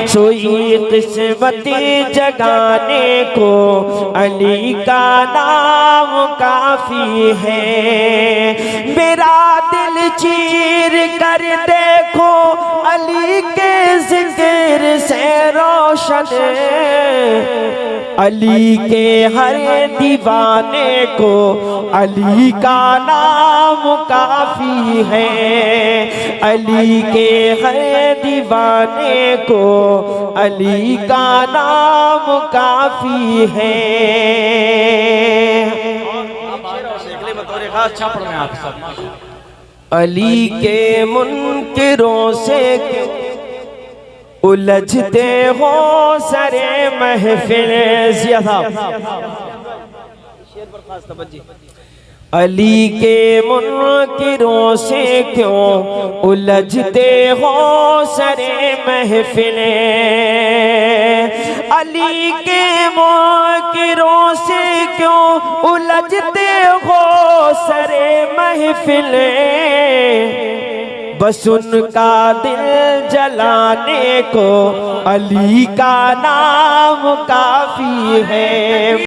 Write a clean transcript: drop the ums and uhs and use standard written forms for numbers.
सोई किस्मती जगाने को अली का नाम काफी है। मेरा दिल चीर कर देखो अली के जिक्र से रोशन, अली के हर दीवाने को अली का नाम काफी है। अली के हर दीवाने को अली का नाम काफी है। अली के मुनकिरों से उलझते हो सरे महफिल। अली के मुनकिरों से क्यों उलझते हो सरे महफिल। अली के मुनकिरों से क्यों उलझते हो सरे महफिल। बस उनका दिल जलाने को अली का नाम काफी है।